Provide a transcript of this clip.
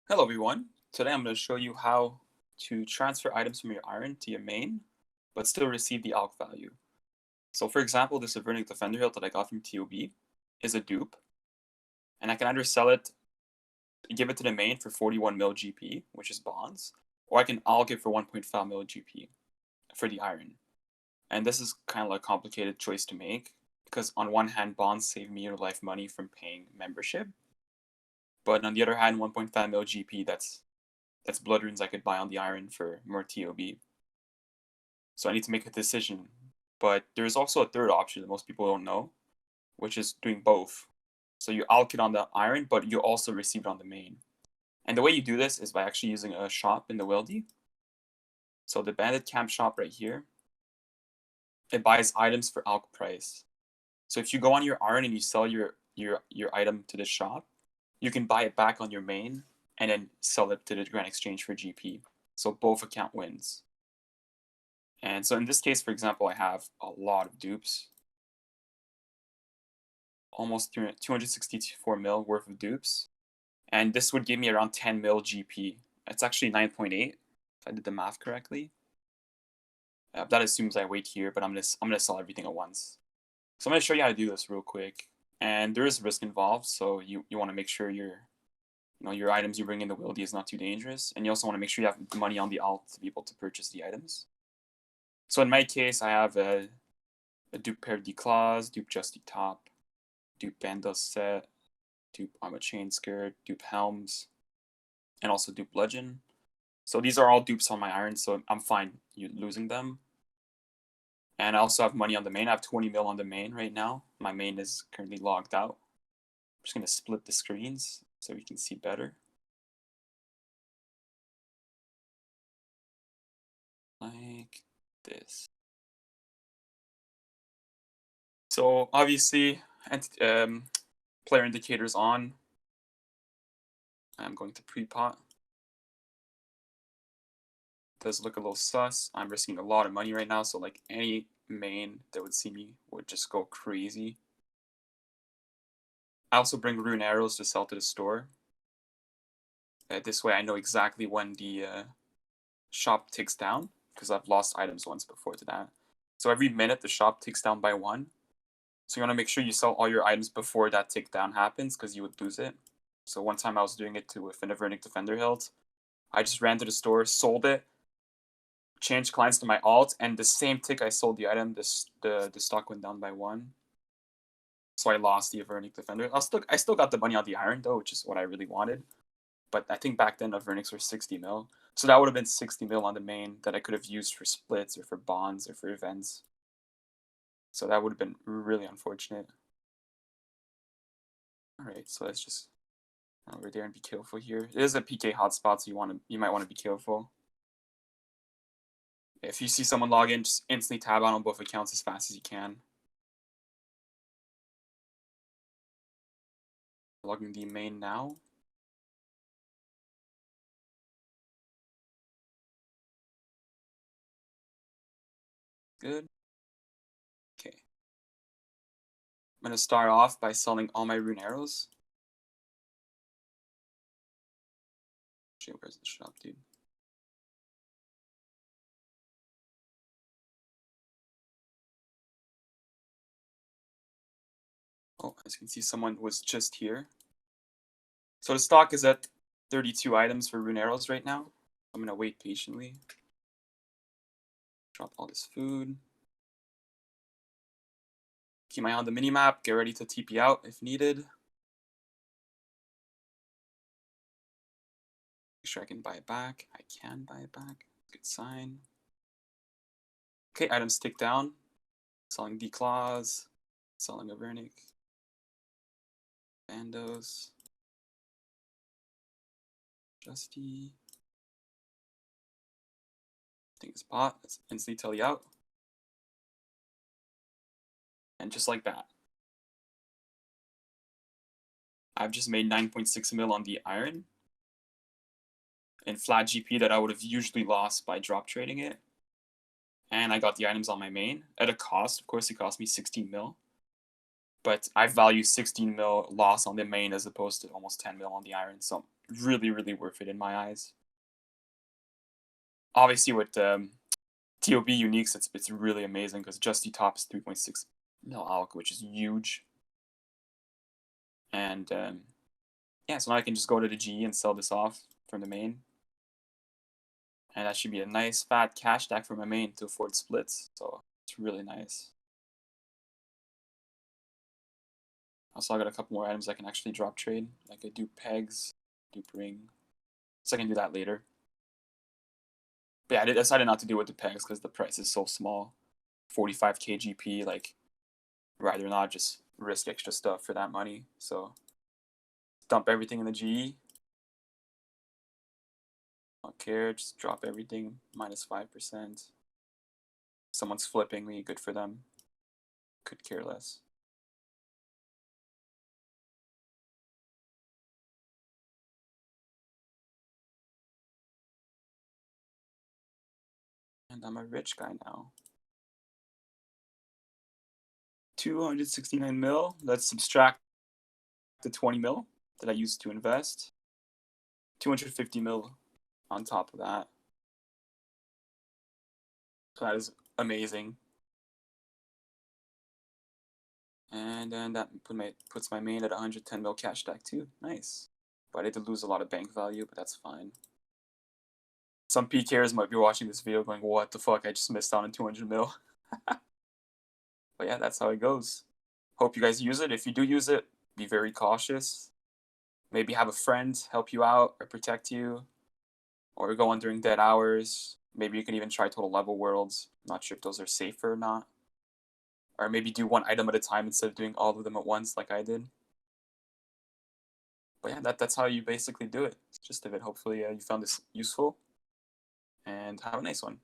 Hello everyone. Today I'm going to show you how to transfer items from your iron to your main, but still receive the alch value. So for example, this Avernic Defender hilt that I got from TOB is a dupe, and I can either sell it, give it to the main for 41 mil GP, which is bonds, or I can alch it for 1.5 mil GP for the iron. And this is kind of like a complicated choice to make, because on one hand, bonds save me your life money from paying membership, but on the other hand, 1.5 mil GP, that's blood runes I could buy on the iron for more TOB. So I need to make a decision. But there's also a third option that most people don't know, which is doing both. So you alch it on the iron, but you also receive it on the main. And the way you do this is by actually using a shop in the Wildy. So the Bandit Camp shop right here, it buys items for alch price. So if you go on your iron and you sell your item to the shop, you can buy it back on your main and then sell it to the Grand Exchange for GP. So both account wins. And so in this case, for example, I have a lot of dupes, almost 264 mil worth of dupes. And this would give me around 10 mil GP. It's actually 9.8 if I did the math correctly. That assumes I wait here, but I'm gonna sell everything at once. So I'm gonna show you how to do this real quick. And there is risk involved, so you want to make sure your items you bring in the Wildy is not too dangerous, and you also want to make sure you have money on the alt to be able to purchase the items. So in my case, I have a dupe pair of claws, dupe Justy top, dupe Bandos set, dupe Armor Chain Skirt, dupe Helms, and also dupe Bludgeon. So these are all dupes on my iron, so I'm fine losing them. And I also have money on the main. I have 20 mil on the main right now. My main is currently logged out. I'm just going to split the screens so we can see better. Like this. So obviously, player indicators on. I'm going to pre-pot. Does look a little sus. I'm risking a lot of money right now, so like any main that would see me would just go crazy. I also bring rune arrows to sell to the store. This way I know exactly when the shop ticks down, because I've lost items once before to that. So every minute the shop ticks down by 1. So you want to make sure you sell all your items before that tick down happens, because you would lose it. So one time I was doing it with an Avernic Defender hilt. I just ran to the store, sold it, changed clients to my alt, and the same tick I sold the item, the stock went down by 1. So I lost the Avernic Defender. I still got the money on the iron though, which is what I really wanted. But I think back then Avernics were 60 mil. So that would have been 60 mil on the main that I could have used for splits or for bonds or for events. So that would have been really unfortunate. Alright, so let's just over there and be careful here. It is a PK hotspot, so you might want to be careful. If you see someone log in, just instantly tab on both accounts as fast as you can. Logging the main now. Good. Okay. I'm going to start off by selling all my rune arrows. Shit, where's the shop, dude? Oh, as you can see, someone was just here. So the stock is at 32 items for rune arrows right now. I'm going to wait patiently. Drop all this food. Keep my eye on the minimap. Get ready to TP out if needed. Make sure I can buy it back. I can buy it back. Good sign. Okay, items tick down. Selling D-Claws. Selling Avernic. Bandos. Justy. I think it's bot. Let's instantly tell you out. And just like that, I've just made 9.6 mil on the iron in flat GP that I would have usually lost by drop trading it. And I got the items on my main at a cost. Of course, it cost me 16 mil. but I value 16 mil loss on the main as opposed to almost 10 mil on the iron. So really, really worth it in my eyes. Obviously, with TOB uniques, it's really amazing because just the top is 3.6 mil alch, which is huge. And yeah, so now I can just go to the GE and sell this off from the main. And that should be a nice fat cash stack for my main to afford splits. So it's really nice. Also, I got a couple more items I can actually drop trade, like a dupe pegs, dupe ring. So I can do that later. But yeah, I decided not to do it with the pegs because the price is so small. 45k GP, like, rather not just risk extra stuff for that money. So dump everything in the GE. Don't care, just drop everything, minus 5%. Someone's flipping me, good for them. Could care less. And I'm a rich guy now. 269 mil. Let's subtract the 20 mil that I used to invest. 250 mil on top of that. So that is amazing. And then that puts my main at 110 mil cash stack too. Nice. But I did lose a lot of bank value, but that's fine. Some PKers might be watching this video going, what the fuck, I just missed out on 200 mil. But yeah, that's how it goes. Hope you guys use it. If you do use it, be very cautious. Maybe have a friend help you out or protect you. Or go on during dead hours. Maybe you can even try total level worlds. Not sure if those are safer or not. Or maybe do one item at a time instead of doing all of them at once like I did. But yeah, that's how you basically do it. It's just a bit. Hopefully you found this useful. And have a nice one.